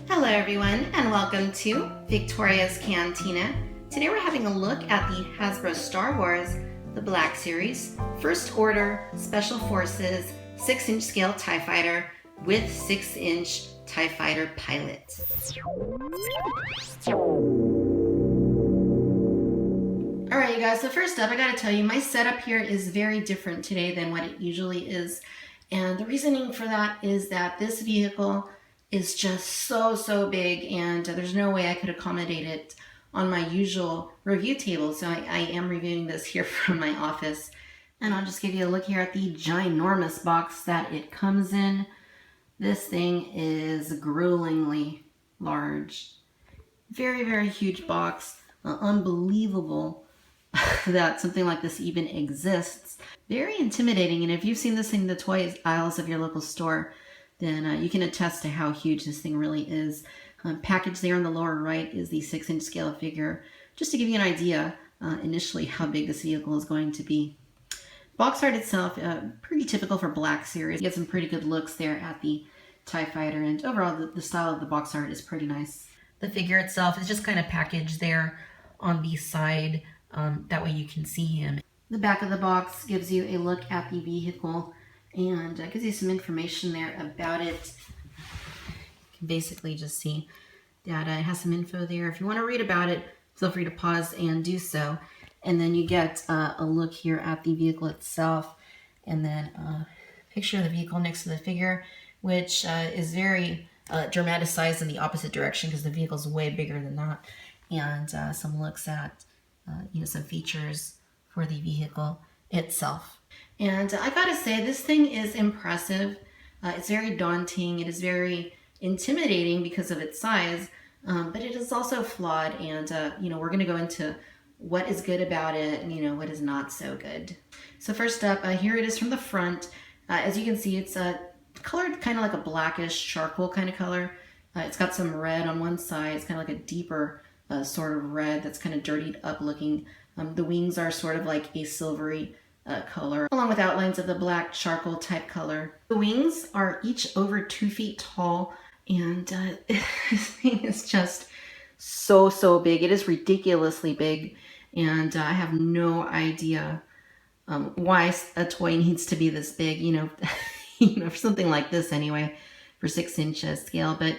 Hello everyone and welcome to Victoria's Cantina. Today we're having a look at the Hasbro Star Wars, the Black Series, First Order, Special Forces, 6-inch scale TIE Fighter with 6-inch TIE Fighter pilot. Alright you guys, so first up I gotta tell you my setup here is very different today than what it usually is. And the reasoning for that is that this vehicle is just so big and there's no way I could accommodate it on my usual review table. So I am reviewing this here from my office. And I'll just give you a look here at the ginormous box that it comes in. This thing is gruelingly large. Very huge box. Unbelievable that something like this even exists. Very intimidating, and if you've seen this in the toy aisles of your local store, then you can attest to how huge this thing really is. Packaged there on the lower right is the 6-inch scale figure, just to give you an idea initially how big this vehicle is going to be. Box art itself, pretty typical for Black Series. You get some pretty good looks there at the TIE Fighter, and overall the style of the box art is pretty nice. The figure itself is just kind of packaged there on the side, that way you can see him. The back of the box gives you a look at the vehicle and gives you some information there about it. You can basically just see that it has some info there. If you want to read about it, feel free to pause and do so. And then you get a look here at the vehicle itself, and then a picture of the vehicle next to the figure, which is very dramatized in the opposite direction because the vehicle's way bigger than that. And some looks at some features for the vehicle itself. And I gotta say, this thing is impressive. It's very daunting. It is very intimidating because of its size, but it is also flawed. And we're gonna go into what is good about it and what is not so good. So first up, here it is from the front. As you can see, it's colored kind of like a blackish charcoal kind of color. It's got some red on one side. It's kind of like a deeper sort of red that's kind of dirtied up looking. The wings are sort of like a silvery color, along with outlines of the black charcoal type color. The wings are each over 2 feet tall, and this thing is just so big. It is ridiculously big, and I have no idea why a toy needs to be this big, for something like this anyway, for 6-inch scale. But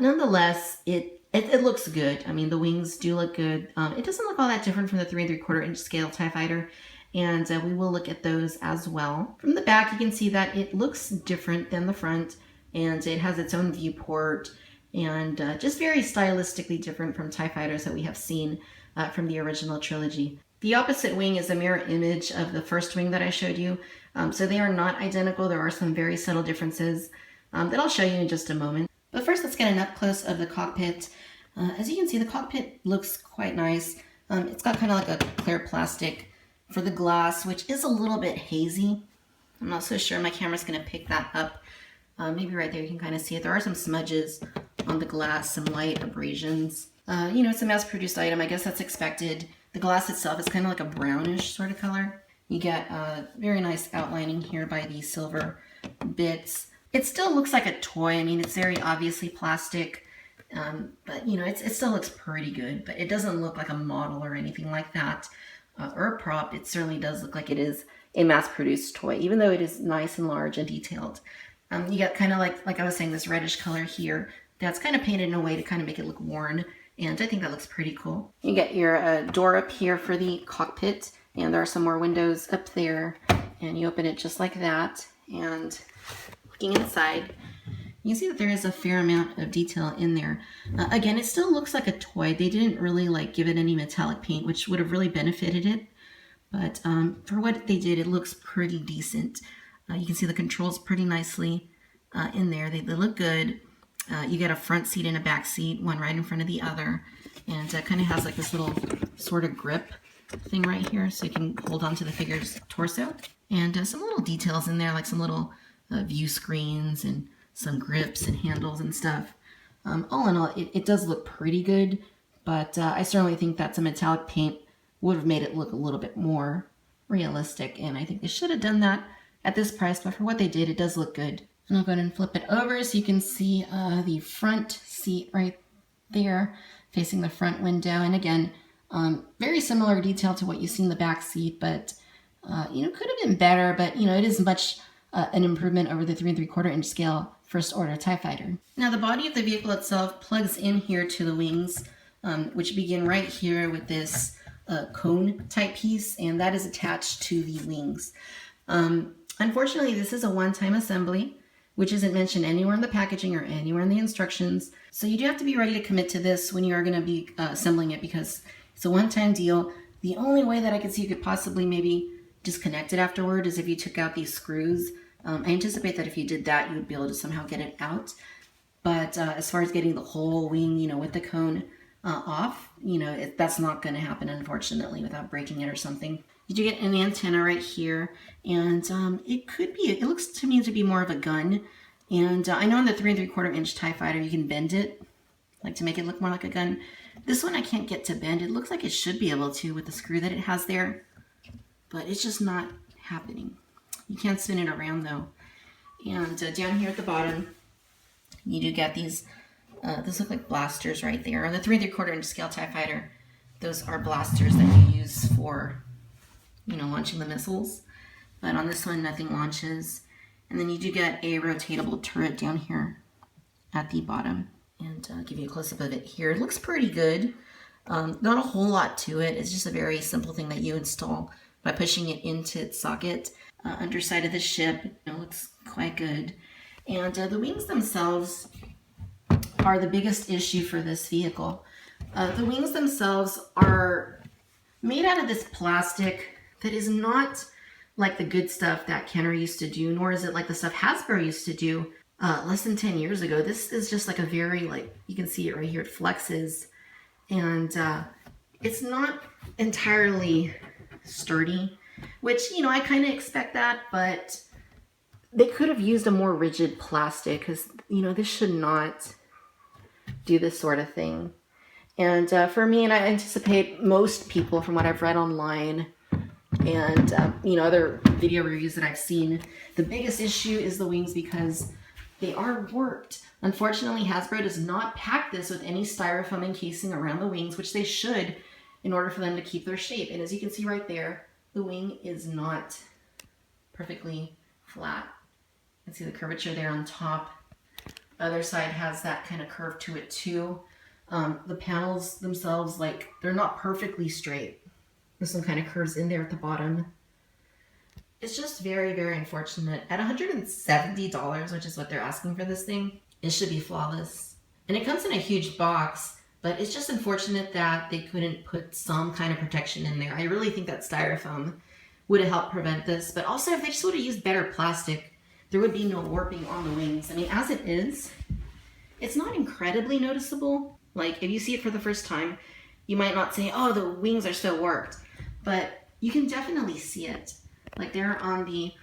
nonetheless, it looks good. I mean, the wings do look good. It doesn't look all that different from the 3 3/4-inch scale TIE Fighter, and we will look at those as well. From the back, you can see that it looks different than the front, and it has its own viewport, and just very stylistically different from TIE Fighters that we have seen from the original trilogy. The opposite wing is a mirror image of the first wing that I showed you, so they are not identical. There are some very subtle differences that I'll show you in just a moment. But first, let's get an up close of the cockpit. As you can see, the cockpit looks quite nice. It's got kind of like a clear plastic for the glass, which is a little bit hazy. I'm not so sure my camera's going to pick that up. Maybe right there you can kind of see it. There are some smudges on the glass, some light abrasions. It's a mass-produced item. I guess that's expected. The glass itself is kind of like a brownish sort of color. You get very nice outlining here by these silver bits. It still looks like a toy. I mean, it's very obviously plastic, but it still looks pretty good. But it doesn't look like a model or anything like that, or a prop. It certainly does look like it is a mass-produced toy, even though it is nice and large and detailed. You get kind of like I was saying, this reddish color here that's kind of painted in a way to kind of make it look worn, and I think that looks pretty cool. You get your door up here for the cockpit, and there are some more windows up there, and you open it just like that, and looking inside, you can see that there is a fair amount of detail in there. Again, it still looks like a toy. They didn't really give it any metallic paint, which would have really benefited it. But for what they did, it looks pretty decent. You can see the controls pretty nicely in there. They look good. You get a front seat and a back seat, one right in front of the other. And it kind of has like this little sort of grip thing right here, so you can hold onto the figure's torso. And some little details in there, like some little view screens and some grips and handles and stuff. All in all, it does look pretty good, but I certainly think that some metallic paint would have made it look a little bit more realistic, and I think they should have done that at this price, but for what they did, it does look good. And I'll go ahead and flip it over so you can see the front seat right there facing the front window. And again, very similar detail to what you see in the back seat, but you know, could have been better, but you know, it is much an improvement over the 3 3/4 inch scale First Order TIE Fighter. Now the body of the vehicle itself plugs in here to the wings, which begin right here with this cone type piece, and that is attached to the wings. Unfortunately, this is a one-time assembly, which isn't mentioned anywhere in the packaging or anywhere in the instructions. So you do have to be ready to commit to this when you are going to be assembling it, because it's a one-time deal. The only way that I could see you could possibly maybe disconnect it afterward is if you took out these screws. I anticipate that if you did that, you would be able to somehow get it out. But as far as getting the whole wing, you know, with the cone off, you know, that's not going to happen, unfortunately, without breaking it or something. You do get an antenna right here, and it looks to me to be more of a gun. And I know in the 3 3/4 inch TIE Fighter, you can bend it, like to make it look more like a gun. This one I can't get to bend. It looks like it should be able to with the screw that it has there, but it's just not happening. You can't spin it around though. And down here at the bottom, you do get these, those look like blasters right there. On the 3 3/4 inch scale TIE Fighter, those are blasters that you use for, you know, launching the missiles. But on this one, nothing launches. And then you do get a rotatable turret down here at the bottom. And I'll give you a close-up of it here. It looks pretty good. Not a whole lot to it. It's just a very simple thing that you install by pushing it into its socket. Underside of the ship, it looks quite good. And the wings themselves are the biggest issue for this vehicle. The wings themselves are made out of this plastic that is not like the good stuff that Kenner used to do, nor is it like the stuff Hasbro used to do less than 10 years ago. This is just like a very, like, you can see it right here, it flexes. And it's not entirely sturdy, which, you know, I kind of expect that, but they could have used a more rigid plastic, because, you know, this should not do this sort of thing. And for me, and I anticipate most people from what I've read online and, you know, other video reviews that I've seen, the biggest issue is the wings because they are warped. Unfortunately, Hasbro does not pack this with any styrofoam encasing around the wings, which they should in order for them to keep their shape. And as you can see right there, the wing is not perfectly flat. You can see the curvature there on top. The other side has that kind of curve to it too. The panels themselves, like, they're not perfectly straight. This one kind of curves in there at the bottom. It's just very, very unfortunate. At $170, which is what they're asking for this thing, it should be flawless. And it comes in a huge box, but it's just unfortunate that they couldn't put some kind of protection in there. I really think that styrofoam would have helped prevent this, but also if they just would have used better plastic, there would be no warping on the wings. I mean, as it is, it's not incredibly noticeable. Like, if you see it for the first time, you might not say, oh, the wings are still warped, but you can definitely see it. Like there on the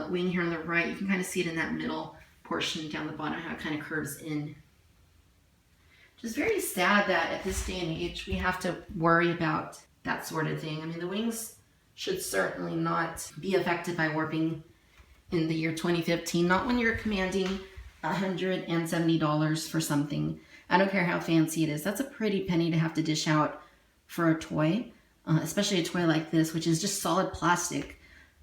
wing here on the right, you can kind of see it in that middle portion down the bottom, how it kind of curves in. Just very sad that at this day and age, we have to worry about that sort of thing. I mean, the wings should certainly not be affected by warping in the year 2015, not when you're commanding $170 for something. I don't care how fancy it is. That's a pretty penny to have to dish out for a toy, especially a toy like this, which is just solid plastic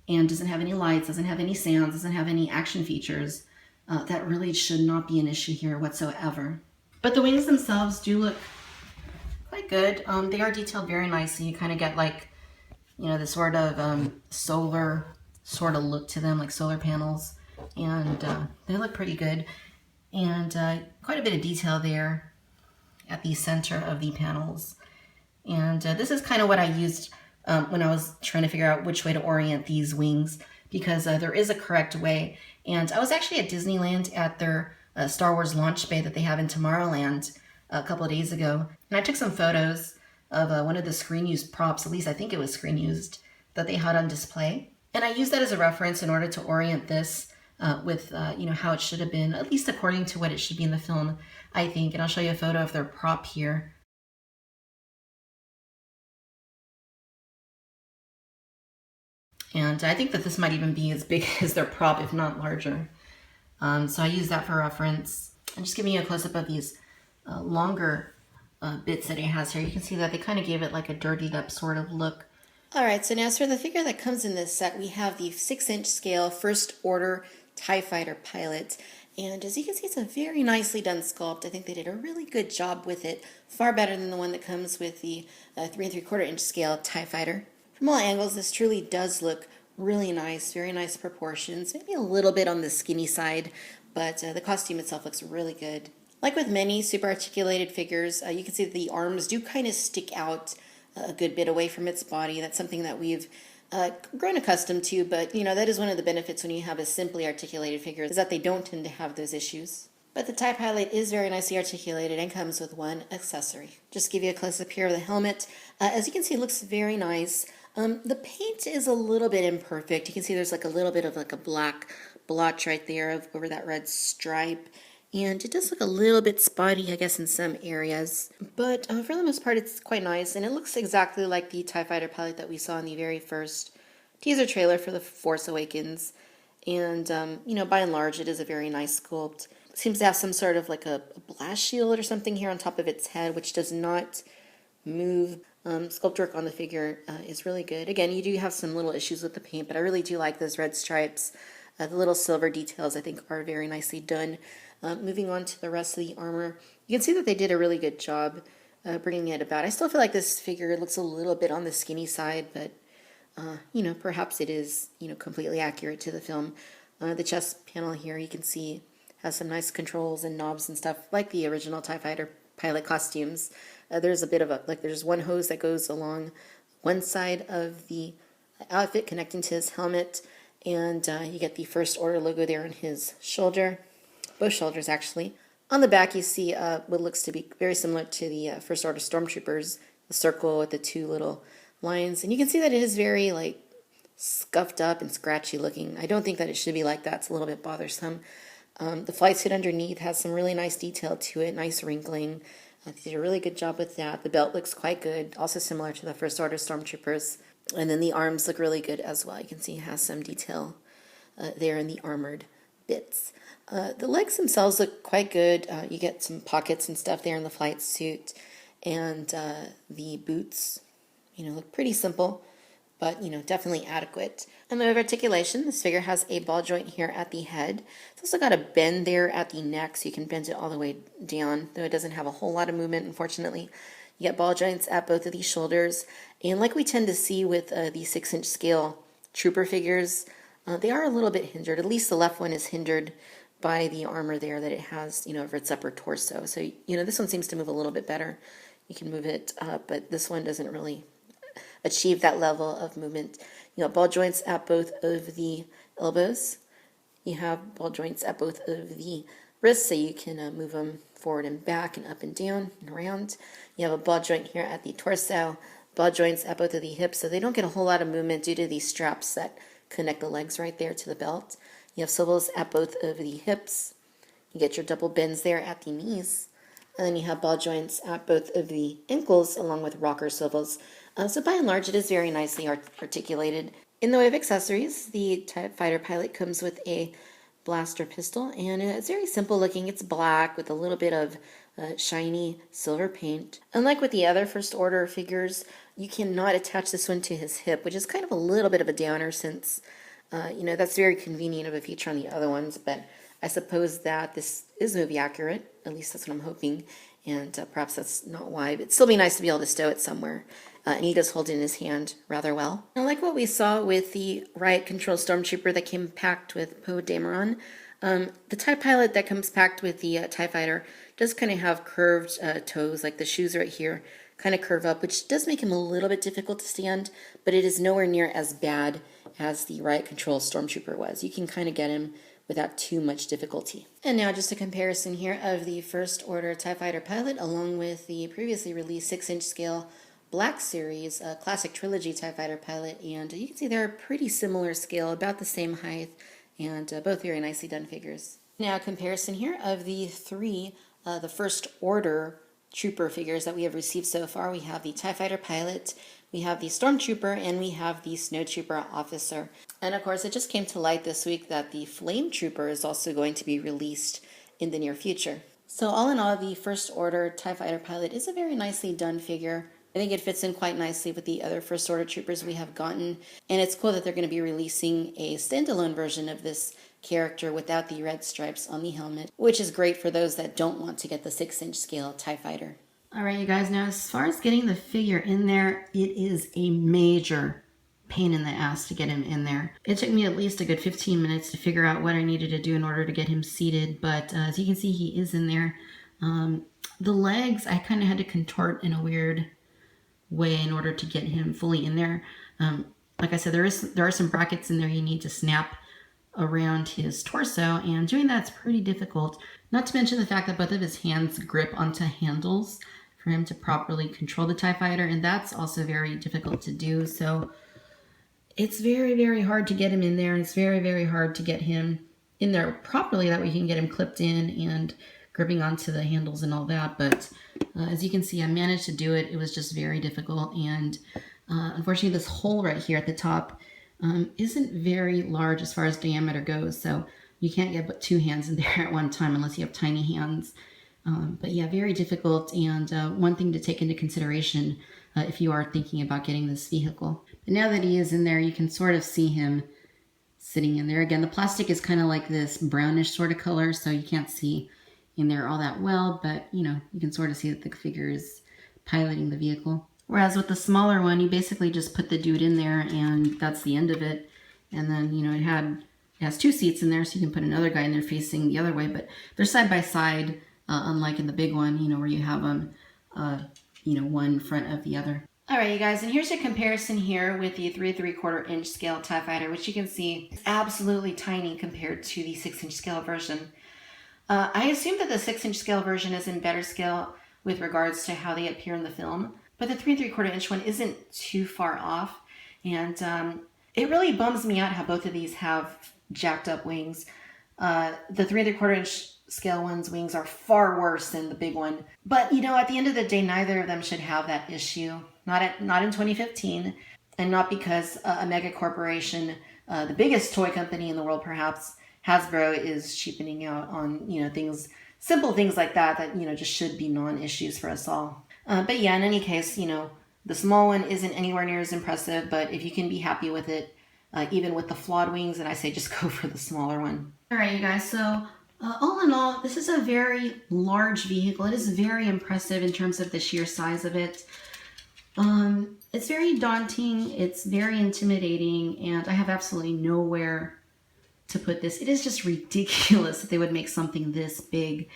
and doesn't have any lights, doesn't have any sounds, doesn't have any action features. That really should not be an issue here whatsoever. But the wings themselves do look quite good. They are detailed very nicely. You kind of get like, you know, the sort of solar sort of look to them, like solar panels. And they look pretty good. And quite a bit of detail there at the center of the panels. And this is kind of what I used when I was trying to figure out which way to orient these wings, because there is a correct way. And I was actually at Disneyland at their Star Wars launch bay that they have in Tomorrowland a couple of days ago. And I took some photos of one of the screen used props, at least I think it was screen used, that they had on display. And I used that as a reference in order to orient this with you know, how it should have been, at least according to what it should be in the film, I think. And I'll show you a photo of their prop here. And I think that this might even be as big as their prop, if not larger. So I use that for reference. I'm just giving you a close-up of these longer bits that it has here. You can see that they kind of gave it like a dirtied up sort of look. All right, so now as for the figure that comes in this set, we have the 6-inch scale First Order TIE Fighter pilot. And as you can see, it's a very nicely done sculpt. I think they did a really good job with it, far better than the one that comes with the 3 3/4 inch scale TIE Fighter. From all angles, this truly does look really nice, very nice proportions, maybe a little bit on the skinny side, but the costume itself looks really good. Like with many super articulated figures, you can see that the arms do kind of stick out a good bit away from its body. That's something that we've grown accustomed to, but that is one of the benefits when you have a simply articulated figure, is that they don't tend to have those issues. But the TIE Pilot is very nicely articulated and comes with one accessory. Just give you a close-up here of the helmet. As you can see, it looks very nice. The paint is a little bit imperfect. You can see there's like a little bit of like a black blotch right there over that red stripe. And it does look a little bit spotty, I guess, in some areas. But for the most part, it's quite nice. And it looks exactly like the TIE Fighter pilot that we saw in the very first teaser trailer for The Force Awakens. And, by and large, it is a very nice sculpt. It seems to have some sort of like a blast shield or something here on top of its head, which does not move. Sculpt work on the figure is really good. Again, you do have some little issues with the paint, but I really do like those red stripes. The little silver details, I think, are very nicely done. Moving on to the rest of the armor, you can see that they did a really good job bringing it about. I still feel like this figure looks a little bit on the skinny side, but, perhaps it is, completely accurate to the film. The chest panel here, you can see, has some nice controls and knobs and stuff, like the original TIE Fighter pilot costumes. There's a bit of there's one hose that goes along one side of the outfit connecting to his helmet, and you get the First Order logo there on his shoulder. Both shoulders, actually. On the back, you see what looks to be very similar to the First Order Stormtroopers, the circle with the two little lines. And you can see that it is very, scuffed up and scratchy looking. I don't think that it should be like that. It's a little bit bothersome. The flight suit underneath has some really nice detail to it, nice wrinkling. They did a really good job with that. The belt looks quite good, also similar to the First Order Stormtroopers. And then the arms look really good as well. You can see it has some detail there in the armored bits. The legs themselves look quite good. You get some pockets and stuff there in the flight suit. And the boots, look pretty simple, but, definitely adequate. And the way of articulation, this figure has a ball joint here at the head. It's also got a bend there at the neck, so you can bend it all the way down, though it doesn't have a whole lot of movement, unfortunately. You get ball joints at both of these shoulders. And like we tend to see with the 6-inch scale trooper figures, they are a little bit hindered. At least the left one is hindered by the armor there that it has, over its upper torso. So, this one seems to move a little bit better. You can move it up, but this one doesn't really achieve that level of movement. You have ball joints at both of the elbows. You have ball joints at both of the wrists, so you can move them forward and back and up and down and around. You have a ball joint here at the torso, ball joints at both of the hips, so they don't get a whole lot of movement due to these straps that connect the legs right there to the belt. You have swivels at both of the hips. You get your double bends there at the knees. And then you have ball joints at both of the ankles along with rocker swivels. So by and large, it is very nicely articulated. In the way of accessories, the TIE Fighter pilot comes with a blaster pistol, and it's very simple looking. It's black with a little bit of shiny silver paint. Unlike with the other First Order figures, you cannot attach this one to his hip, which is kind of a little bit of a downer since, that's very convenient of a feature on the other ones, but I suppose that this is movie accurate. At least that's what I'm hoping, and perhaps that's not why, but it'd still be nice to be able to stow it somewhere. And he does hold it in his hand rather well. And like what we saw with the Riot Control Stormtrooper that came packed with Poe Dameron, the TIE Pilot that comes packed with the TIE Fighter does kind of have curved toes, like the shoes right here kind of curve up, which does make him a little bit difficult to stand, but it is nowhere near as bad as the Riot Control Stormtrooper was. You can kind of get him without too much difficulty. And now just a comparison here of the First Order TIE Fighter pilot along with the previously released 6-inch scale Black Series Classic Trilogy TIE Fighter pilot, and you can see they're a pretty similar scale, about the same height, and both very nicely done figures. Now a comparison here of the three the First Order Trooper figures that we have received so far. We have the TIE Fighter pilot, we have the Stormtrooper, and we have the Snowtrooper officer. And of course, it just came to light this week that the Flame Trooper is also going to be released in the near future. So all in all, the First Order TIE Fighter pilot is a very nicely done figure. I think it fits in quite nicely with the other First Order troopers we have gotten. And it's cool that they're going to be releasing a standalone version of this character without the red stripes on the helmet, which is great for those that don't want to get the 6-inch scale TIE Fighter. All right, you guys, now as far as getting the figure in there, it is a major pain in the ass to get him in there. It took me at least a good 15 minutes to figure out what I needed to do in order to get him seated, but as you can see, he is in there. The legs, I kind of had to contort in a weird way in order to get him fully in there. Like I said, there are some brackets in there you need to snap around his torso, and doing that's pretty difficult. Not to mention the fact that both of his hands grip onto handles for him to properly control the TIE Fighter, and that's also very difficult to do. So it's very, very hard to get him in there, and it's very, very hard to get him in there properly that we can get him clipped in and gripping onto the handles and all that. But as you can see, I managed to do it. It was just very difficult, and unfortunately this hole right here at the top isn't very large as far as diameter goes, so you can't get but 2 hands in there at one time unless you have tiny hands. But yeah, very difficult, and one thing to take into consideration if you are thinking about getting this vehicle. But now that he is in there, you can sort of see him sitting in there. Again, the plastic is kind of like this brownish sort of color, so you can't see in there all that well, but you know, you can sort of see that the figure is piloting the vehicle. Whereas with the smaller one, you basically just put the dude in there and that's the end of it. And then, you know, it has 2 seats in there, so you can put another guy in there facing the other way, but they're side by side, unlike in the big one, you know, where you have them, you know, one in front of the other. All right, you guys, and here's a comparison here with the 3 3/4 inch scale TIE Fighter, which you can see is absolutely tiny compared to the 6-inch scale version. I assume that the 6-inch scale version is in better scale with regards to how they appear in the film, but the 3 3/4 inch one isn't too far off, and it really bums me out how both of these have jacked up wings. The 3 3/4 inch scale one's wings are far worse than the big one, but you know, at the end of the day, neither of them should have that issue. Not in 2015, and not because a mega corporation, the biggest toy company in the world perhaps, Hasbro, is cheapening out on, you know, things, simple things like that, you know, just should be non-issues for us all. But yeah, in any case, you know, the small one isn't anywhere near as impressive, but if you can be happy with it, even with the flawed wings, then I say just go for the smaller one. All right, you guys, so all in all, this is a very large vehicle. It is very impressive in terms of the sheer size of it. It's very daunting, it's very intimidating, and I have absolutely nowhere to put this. It is just ridiculous that they would make something this big,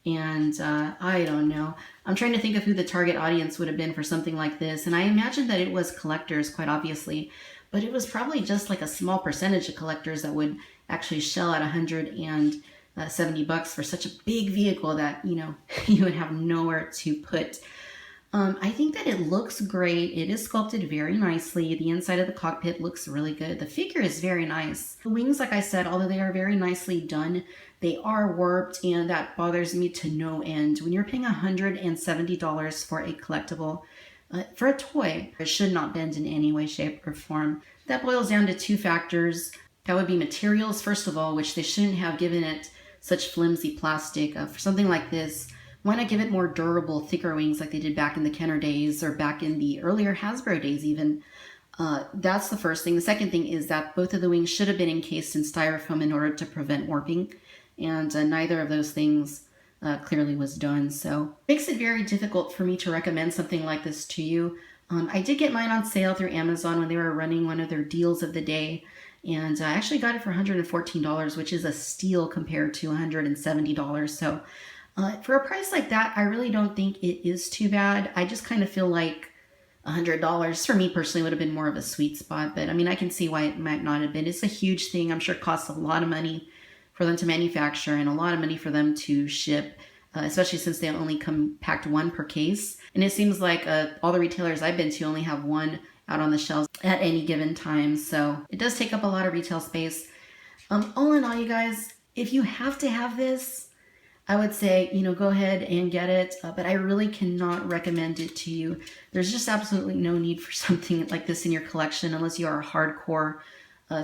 and I don't know. I'm trying to think of who the target audience would have been for something like this, and I imagine that it was collectors, quite obviously, but it was probably just like a small percentage of collectors that would actually shell out $170 for such a big vehicle that, you know, you would have nowhere to put. I think that it looks great. It is sculpted very nicely. The inside of the cockpit looks really good. The figure is very nice. The wings, like I said, although they are very nicely done, they are warped, and that bothers me to no end. When you're paying $170 for a collectible, for a toy, it should not bend in any way, shape, or form. That boils down to 2 factors. That would be materials, first of all, which they shouldn't have given it such flimsy plastic. For something like this, why not give it more durable, thicker wings like they did back in the Kenner days or back in the earlier Hasbro days even? That's the first thing. The second thing is that both of the wings should have been encased in styrofoam in order to prevent warping, and neither of those things clearly was done. So it makes it very difficult for me to recommend something like this to you. I did get mine on sale through Amazon when they were running one of their deals of the day, and I actually got it for $114, which is a steal compared to $170. So for a price like that, I really don't think it is too bad. I just kind of feel like $100 for me personally would have been more of a sweet spot, but I mean, I can see why it might not have been. It's a huge thing. I'm sure it costs a lot of money for them to manufacture and a lot of money for them to ship, especially since they only come packed 1 per case. And it seems like all the retailers I've been to only have 1 out on the shelves at any given time. So it does take up a lot of retail space. All in all, you guys, if you have to have this, I would say, you know, go ahead and get it, but I really cannot recommend it to you. There's just absolutely no need for something like this in your collection unless you are a hardcore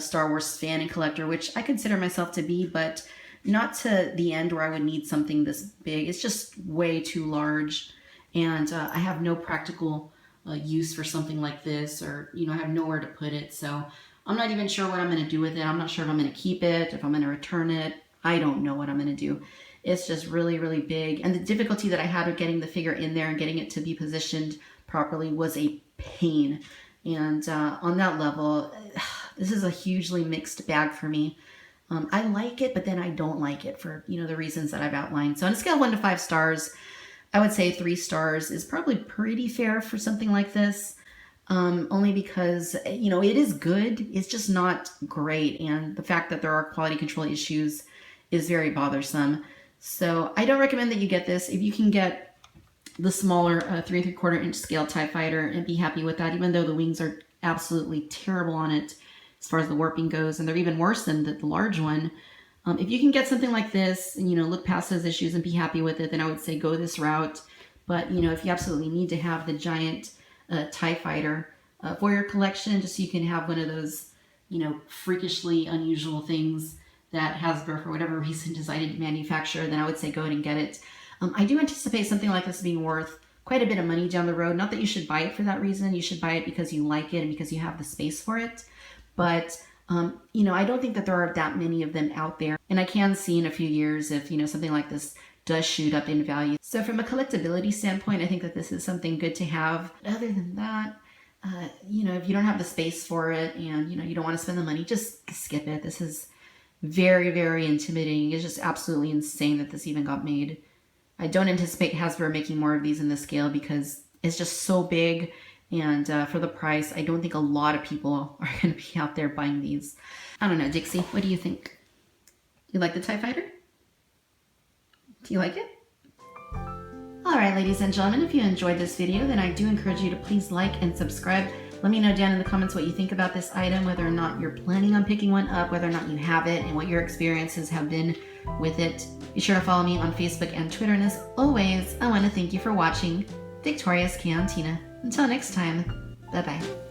Star Wars fan and collector, which I consider myself to be, but not to the end where I would need something this big. It's just way too large, and I have no practical use for something like this, or I have nowhere to put it. So I'm not even sure what I'm going to do with it. I'm not sure if I'm going to keep it, if I'm going to return it. I don't know what I'm going to do. It's just really, really big, and the difficulty that I had with getting the figure in there and getting it to be positioned properly was a pain. And on that level, this is a hugely mixed bag for me. I like it, but then I don't like it for, the reasons that I've outlined. So on a scale of 1 to 5 stars, I would say 3 stars is probably pretty fair for something like this. Only because, it is good. It's just not great. And the fact that there are quality control issues is very bothersome. So I don't recommend that you get this. If you can get the smaller 3 3/4 inch scale TIE Fighter and be happy with that, even though the wings are absolutely terrible on it as far as the warping goes, and they're even worse than the large one. If you can get something like this and, look past those issues and be happy with it, then I would say go this route. But, if you absolutely need to have the giant TIE Fighter for your collection, just so you can have one of those, freakishly unusual things that Hasbro, for whatever reason, decided to manufacture, then I would say go ahead and get it. I do anticipate something like this being worth quite a bit of money down the road. Not that you should buy it for that reason. You should buy it because you like it and because you have the space for it. But, I don't think that there are that many of them out there. And I can see in a few years if, something like this does shoot up in value. So from a collectability standpoint, I think that this is something good to have. But other than that, if you don't have the space for it and, you don't want to spend the money, just skip it. This is very, very intimidating. It's just absolutely insane that this even got made. I don't anticipate Hasbro making more of these in this scale because it's just so big, and for the price, I don't think a lot of people are going to be out there buying these. I don't know, Dixie, what do you think? You like the TIE Fighter? Do you like it? Alright, ladies and gentlemen, if you enjoyed this video, then I do encourage you to please like and subscribe. Let me know down in the comments what you think about this item, whether or not you're planning on picking one up, whether or not you have it, and what your experiences have been with it. Be sure to follow me on Facebook and Twitter, and as always, I want to thank you for watching Victoria's Cantina. Until next time, bye-bye.